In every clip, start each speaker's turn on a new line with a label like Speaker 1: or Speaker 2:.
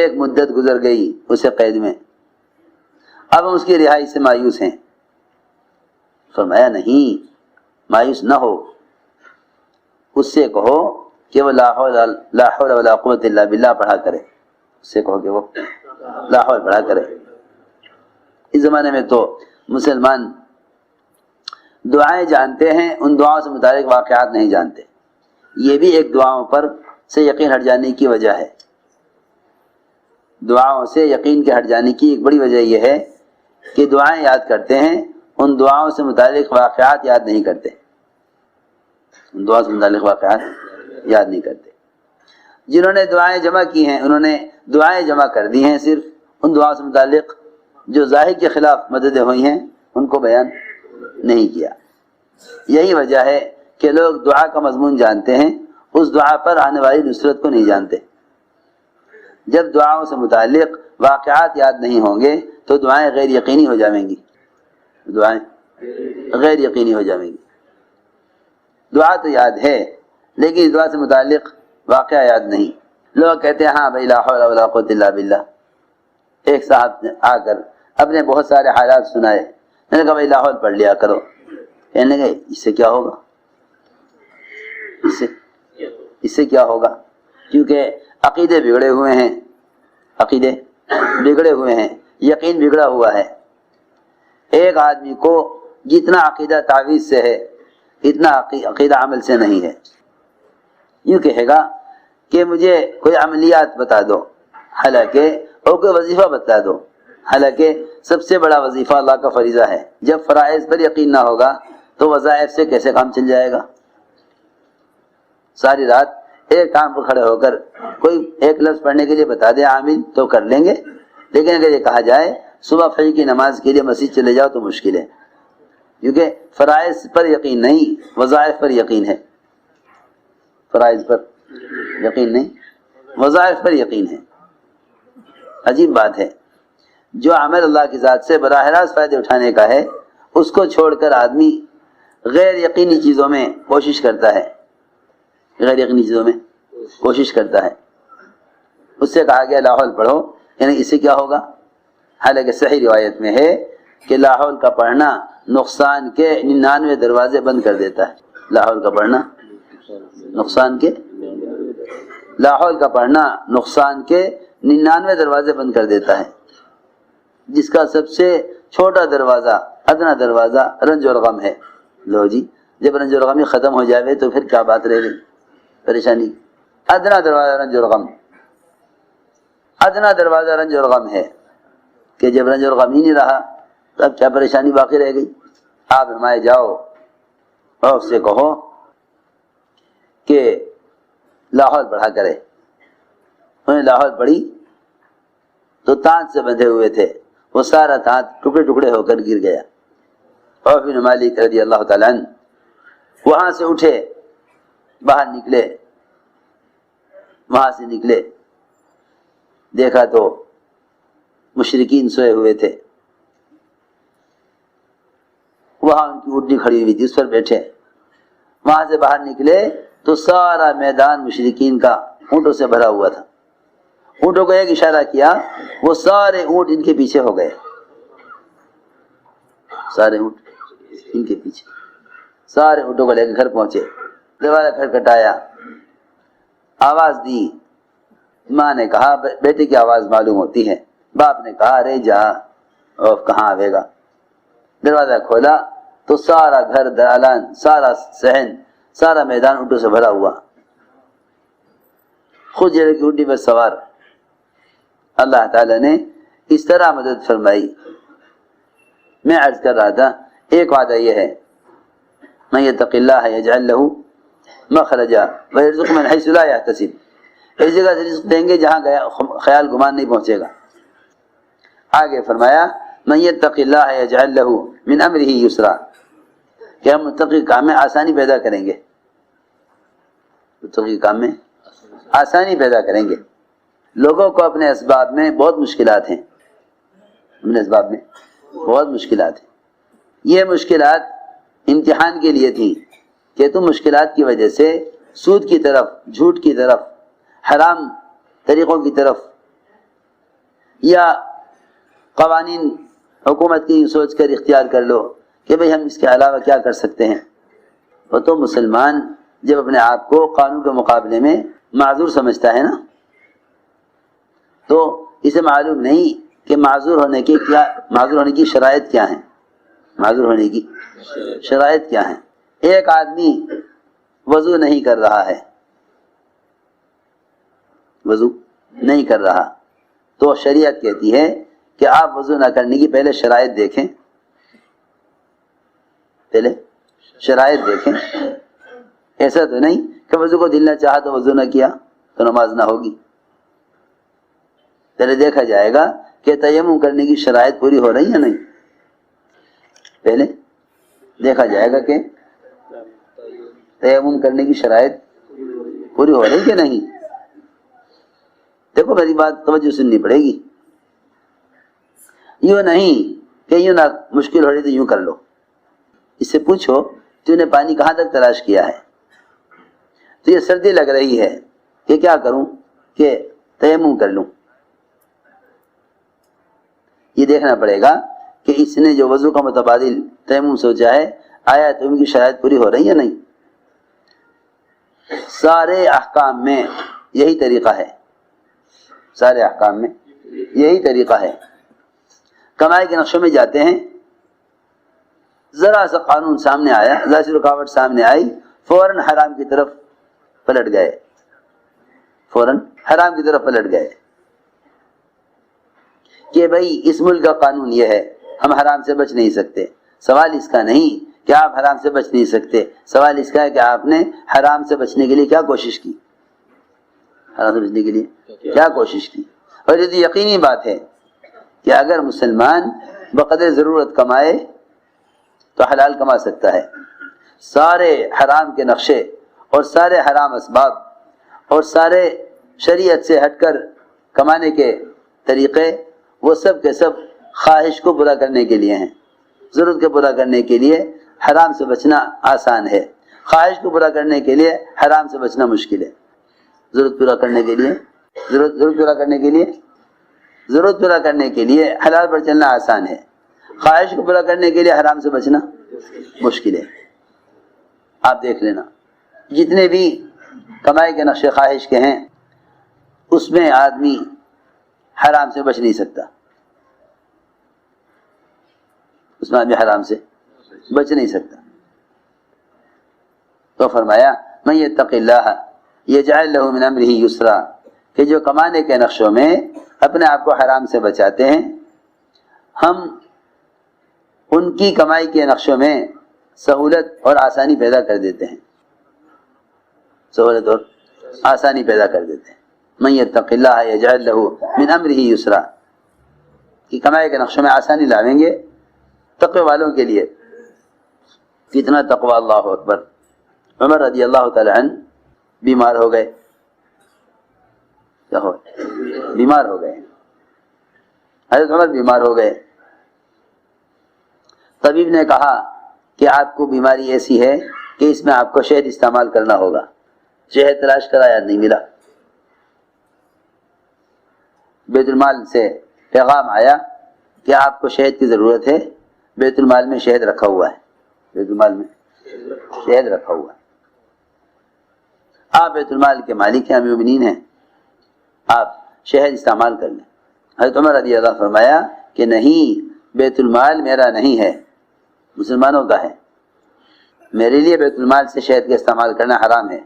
Speaker 1: ایک مدت گزر گئی اسے قید میں، اب ہم اس کی رہائی سے مایوس ہیں۔ فرمایا نہیں، مایوس نہ ہو، اس سے کہو کہ وہ لا حول ولا قوت الا باللہ پڑھا کرے، اس سے کہو کہ وہ لا حول پڑھا کرے۔ اس زمانے میں تو مسلمان دعائیں جانتے ہیں، ان دعاؤں سے متعلق واقعات نہیں جانتے۔ یہ بھی ایک دعاؤں پر سے یقین ہٹ جانے کی وجہ ہے۔ دعاؤں سے یقین کے ہٹ جانے کی ایک بڑی وجہ یہ ہے کہ دعائیں یاد کرتے ہیں، ان دعاؤں سے متعلق واقعات یاد نہیں کرتے، ان دعاؤں سے متعلق واقعات یاد نہیں کرتے۔ جنہوں نے دعائیں جمع کی ہیں انہوں نے دعائیں جمع کر دی ہیں، صرف ان دعاؤں سے متعلق جو ظاہر کے خلاف مددیں ہوئی ہیں ان کو بیان نہیں کیا۔ یہی وجہ ہے کہ لوگ دعا کا مضمون جانتے ہیں، اس دعا پر آنے والی نصرت کو نہیں جانتے۔ جب دعاؤں سے متعلق واقعات یاد نہیں ہوں گے تو دعائیں غیر یقینی ہو جائیں گی، دعائیں غیر یقینی ہو جائیں گی۔ دعا تو یاد ہے لیکن اس دعا سے متعلق واقعہ یاد نہیں۔ لوگ کہتے ہیں ہاں بھائی لا حول ولا قوت الا باللہ۔ ایک صاحب نے آ کر اپنے بہت سارے حالات سنائے، میں نے کہا بھائی لا حول پڑھ لیا کرو۔ کہنے لگے اس سے کیا ہوگا، اس سے کیا ہوگا، کیونکہ عقیدے بگڑے ہوئے ہیں، عقیدے بگڑے ہوئے ہیں، یقین بگڑا ہوا ہے۔ ایک آدمی کو جتنا عقیدہ تعویذ سے ہے اتنا عقیدہ عمل سے نہیں ہے۔ یوں کہے گا کہ مجھے کوئی عملیات بتا دو، حالانکہ اور کوئی وظیفہ بتا دو، حالانکہ سب سے بڑا وظیفہ اللہ کا فریضہ ہے۔ جب فرائض پر یقین نہ ہوگا تو وظائف سے کیسے کام چل جائے گا؟ ساری رات ایک کام پر کھڑے ہو کر کوئی ایک لفظ پڑھنے کے لیے بتا دے آمین تو کر لیں گے، لیکن اگر یہ کہا جائے صبح فجر کی نماز کے لیے مسجد چلے جاؤ تو مشکل ہے، کیونکہ فرائض پر یقین نہیں، وظائف پر یقین ہے۔ فرائض پر یقین نہیں، وظائف پر یقین ہے۔ عجیب بات ہے، جو عمل اللہ کی ذات سے براہ راست فائدے اٹھانے کا ہے اس کو چھوڑ کر آدمی غیر یقینی چیزوں میں کوشش کرتا ہے، غیر یقینی چیزوں میں کوشش کرتا ہے۔ اس سے کہا گیا لا حول پڑھو، یعنی اس سے کیا ہوگا؟ حالانکہ صحیح روایت میں ہے کہ لا حول کا پڑھنا نقصان کے 99 دروازے بند کر دیتا ہے۔ لا حول کا پڑھنا نقصان کے لا حول کا پڑھنا نقصان کے 99 دروازے بند کر دیتا ہے، جس کا سب سے چھوٹا دروازہ، ادنا دروازہ رنج اور غم ہے۔ لو جی، جب رنج اور غم ختم ہو جائے تو پھر کیا بات رہ گئی پریشانی؟ ادنا دروازہ رنج اور غم، ادنا دروازہ رنج اور غم ہے کہ جب رنج اور غم ہی نہیں رہا تو اب کیا پریشانی باقی رہ گئی؟ آپ فرمائے جاؤ اور اس سے کہو کہ لا حول پڑھا کرے۔ انہیں لا حول پڑھی تو تانت سے بندھے ہوئے تھے، وہ سارا تانت ٹکڑے ٹکڑے ہو کر گر گیا۔ عوف بن مالک رضی اللہ تعالیٰ عنہ وہاں سے اٹھے، باہر نکلے، وہاں سے نکلے، دیکھا تو مشرکین سوئے ہوئے تھے، وہاں ان کی اونٹنی کھڑی ہوئی تھی، اس پر بیٹھے۔ وہاں سے باہر نکلے تو سارا میدان مشرکین کا اونٹوں سے بھرا ہوا تھا۔ اونٹوں کو ایک اشارہ کیا، وہ سارے اونٹ ان کے پیچھے ہو گئے، سارے اونٹ ان کے پیچھے، سارے اونٹوں کو لے کے گھر پہنچے، دروازہ کھٹکھٹایا، آواز دی۔ ماں نے کہا بیٹے کی آواز معلوم ہوتی ہے، باپ نے کہا ارے جا، اور کہاں آئے گا؟ دروازہ کھولا تو سارا گھر، دالان، سارا صحن، سارا میدان اونٹوں سے بھرا ہوا، خود جڑے کی اونٹی پر سوار۔ اللہ تعالیٰ نے اس طرح مدد فرمائی۔ میں عرض کر رہا تھا ایک وعدہ یہ ہے، من یتق اللہ یجعل لہ مخرجا ویرزقہ من حیث لا یحتسب، اس جگہ سے رزق دیں گے جہاں گیا خیال گمان نہیں پہنچے گا۔ آگے فرمایا من یتق اللہ یجعل لہ من امرہ یسرا، کہ ہم متقی کام میں آسانی پیدا کریں گے، متقی کام میں آسانی پیدا کریں گے۔ لوگوں کو اپنے اسباب میں بہت مشکلات ہیں، اپنے اسباب میں بہت مشکلات ہیں۔ یہ مشکلات امتحان کے لیے تھیں کہ تم مشکلات کی وجہ سے سود کی طرف، جھوٹ کی طرف، حرام طریقوں کی طرف یا قوانین حکومت کی سوچ کر اختیار کر لو کہ بھئی ہم اس کے علاوہ کیا کر سکتے ہیں. وہ تو مسلمان جب اپنے آپ کو قانون کے مقابلے میں معذور سمجھتا ہے نا، تو اسے معلوم نہیں کہ معذور ہونے کی شرائط کیا ہیں. معذور ہونے کی شرائط کیا ہیں؟ ایک آدمی وضو نہیں کر رہا ہے، وضو نہیں کر رہا، تو شریعت کہتی ہے کہ آپ وضو نہ کرنے کی پہلے شرائط دیکھیں، پہلے شرائط دیکھیں. ایسا تو نہیں کہ وضو کو دل نہ چاہا تو وضو نہ کیا تو نماز نہ ہوگی. پہلے دیکھا جائے گا کہ تیمم کرنے کی شرائط پوری ہو رہی ہے نہیں. پہلے دیکھا جائے گا کہ تیمم کرنے کی شرائط پوری ہو رہی کہ نہیں. دیکھو میری بات توجہ سننی پڑے گی. یوں نہیں کہ یوں نہ مشکل ہو رہی تو یوں کر لو. اس سے پوچھو تو نے پانی کہاں تک تلاش کیا ہے؟ تو یہ سردی لگ رہی ہے کہ کیا کروں کہ تیمم کر لوں. یہ دیکھنا پڑے گا کہ اس نے جو وضو کا متبادل تیمم سوچا ہے آیا تیمم کی شرائط پوری ہو رہی ہے نہیں. سارے احکام میں یہی طریقہ ہے، سارے احکام میں یہی طریقہ ہے. کمائی کے نقشوں میں جاتے ہیں، ذرا سا قانون سامنے آیا، ذرا سی رکاوٹ سامنے آئی، فوراً حرام کی طرف پلٹ گئے، فوراً حرام کی طرف پلٹ گئے کہ بھئی اس ملک کا قانون یہ ہے، ہم حرام سے بچ نہیں سکتے. سوال اس کا نہیں کہ آپ حرام سے بچ نہیں سکتے، سوال اس کا ہے کہ آپ نے حرام سے بچنے کے لیے کیا کوشش کی، حرام سے بچنے کے لیے کیا کوشش کی. اور یہ یقینی بات ہے کہ اگر مسلمان بقدر ضرورت کمائے تو حلال کما سکتا ہے. سارے حرام کے نقشے اور سارے حرام اسباب اور سارے شریعت سے ہٹ کر کمانے کے طریقے وہ سب کے سب خواہش کو پورا کرنے کے لیے ہیں. ضرورت کو پورا کرنے کے لیے حرام سے بچنا آسان ہے، خواہش کو پورا کرنے کے لیے حرام سے بچنا مشکل ہے. ضرورت پورا کرنے کے لیے ضرورت پورا کرنے کے لیے حلال پر چلنا آسان ہے، خواہش کو پورا کرنے کے لیے حرام سے بچنا مشکل ہے. آپ دیکھ لینا جتنے بھی کمائی کے نقشے خواہش کے ہیں اس میں آدمی حرام سے بچ نہیں سکتا، اس میں آدمی حرام سے بچ نہیں سکتا. تو فرمایا من یتق اللہ یجعل له من امرہ یسرا، کہ جو کمانے کے نقشوں میں اپنے آپ کو حرام سے بچاتے ہیں ہم ان کی کمائی کے نقشوں میں سہولت اور آسانی پیدا کر دیتے ہیں، سہولت اور آسانی پیدا کر دیتے ہیں. من یتق اللہ یجعل له من امرہ یسرا، کہ کمائی کے نقشوں میں آسانی لاویں گے تقوی والوں کے لیے. کتنا تقوی، اللہ اکبر. عمر رضی اللہ تعالی عنہ بیمار ہو گئے، کیا ہو بیمار ہو گئے، حضرت عمر بیمار ہو گئے. طبیب نے کہا کہ آپ کو بیماری ایسی ہے کہ اس میں آپ کو شہد استعمال کرنا ہوگا. شہد تلاش کرایا نہیں ملا. بیت المال سے پیغام آیا کہ آپ کو شہد کی ضرورت ہے، بیت المال میں شہد رکھا ہوا ہے، بیت المال میں شہد رکھا ہوا ہے، آپ بیت المال کے مالک ہیں، امیر المومنین ہیں، آپ شہد استعمال کر لیں. حضرت عمر رضی اللہ فرمایا کہ نہیں، بیت المال میرا نہیں ہے، مسلمانوں کا ہے، میرے لیے بیت المال سے شہد کا استعمال کرنا حرام ہے.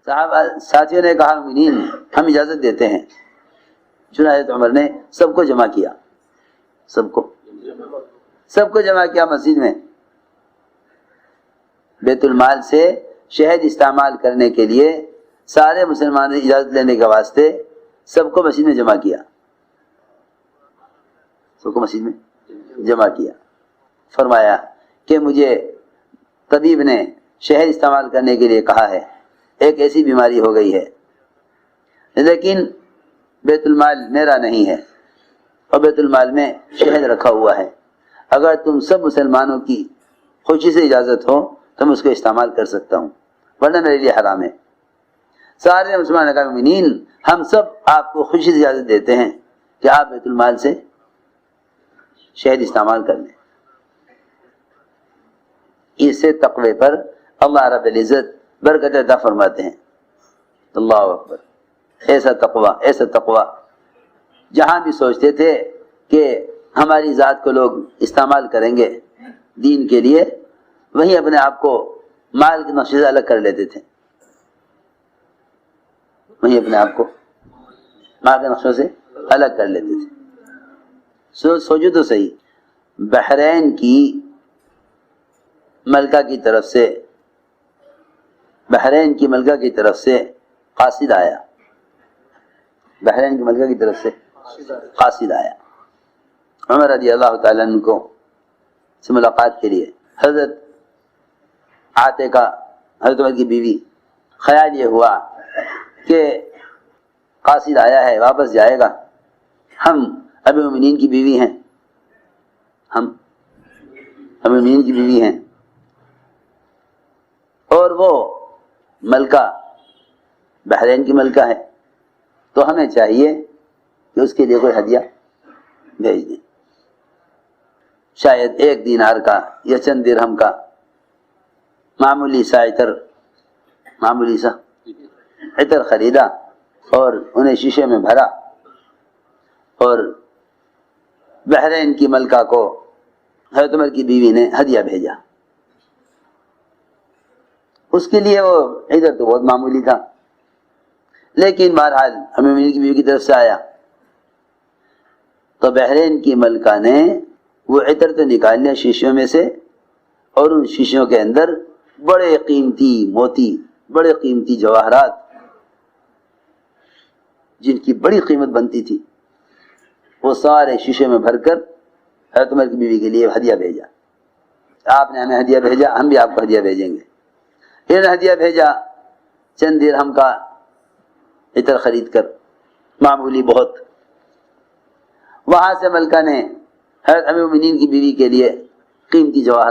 Speaker 1: صحابہ ساتھیوں نے کہا مومنین ہم اجازت دیتے ہیں. چنانچہ عمر نے سب کو جمع کیا، سب کو جمع کیا مسجد میں. بیت المال سے شہد استعمال کرنے کے لیے سارے مسلمانوں نے اجازت لینے کے واسطے سب کو مسجد میں جمع کیا، سب کو مسجد میں جمع کیا. فرمایا کہ مجھے طبیب نے شہد استعمال کرنے کے لیے کہا ہے، ایک ایسی بیماری ہو گئی ہے، لیکن بیت المال میرا نہیں ہے اور بیت المال میں شہد رکھا ہوا ہے. اگر تم سب مسلمانوں کی خوشی سے اجازت ہو تو میں اس کو استعمال کر سکتا ہوں، ورنہ میرے لیے حرام ہے. سارے مسلمان نے کہا مومنین ہم سب آپ کو خوشی سے اجازت دیتے ہیں کہ آپ بیت المال سے شہد استعمال کر لیں. اس سے تقوی پر اللہ رب العزت برکت عطا فرماتے ہیں. اللہ اکبر. ایسا تقوی جہاں بھی سوچتے تھے کہ ہماری ذات کو لوگ استعمال کریں گے دین کے لیے، وہیں اپنے آپ کو مال کے نقشے سے الگ کر لیتے تھے. وہیں اپنے آپ کو مال کے نقشوں سے الگ کر لیتے تھے. سوچو تو صحیح، بحرین کی ملکہ کی طرف سے قاصد آیا. بحرین کی ملکہ کی طرف سے قاصد آیا. عمر رضی اللہ تعالیٰ عنہ کو سے ملاقات کے لیے. حضرت عاتقہ حضرت عمر کی بیوی، خیال یہ ہوا کہ قاصد آیا ہے واپس جائے گا، ہم ابی المؤمنین کی بیوی ہیں، اور وہ ملکہ بحرین کی ملکہ ہے، تو ہمیں چاہیے کہ اس کے لیے کوئی ہدیہ بھیج دیں. شاید 1 دینار کا یا چند درہم کا معمولی سا عطر خریدا اور انہیں شیشے میں بھرا اور بحرین کی ملکہ کو حضرت عمر کی بیوی نے ہدیہ بھیجا. اس کے لیے وہ عطر تو بہت معمولی تھا، لیکن بہرحال ہمیں مومنین کی بیوی کی طرف سے آیا تو بحرین کی ملکہ نے وہ عطر تو نکال لیا شیشوں میں سے، اور ان شیشوں کے اندر بڑے قیمتی موتی، بڑے قیمتی جواہرات جن کی بڑی قیمت بنتی تھی، وہ سارے شیشے میں بھر کر حضرت عمر کی بیوی کے لیے ہدیہ بھیجا. آپ نے ہمیں ہدیہ بھیجا، ہم بھی آپ کو ہدیہ بھیجیں گے. انہوں نے ہدیہ بھیجا چند درہم کا عطر خرید کر، معمولی بہت. وہاں سے ملکہ نے حضرت امیر المؤمنین کی بیوی کے لیے قیمتی جواہرات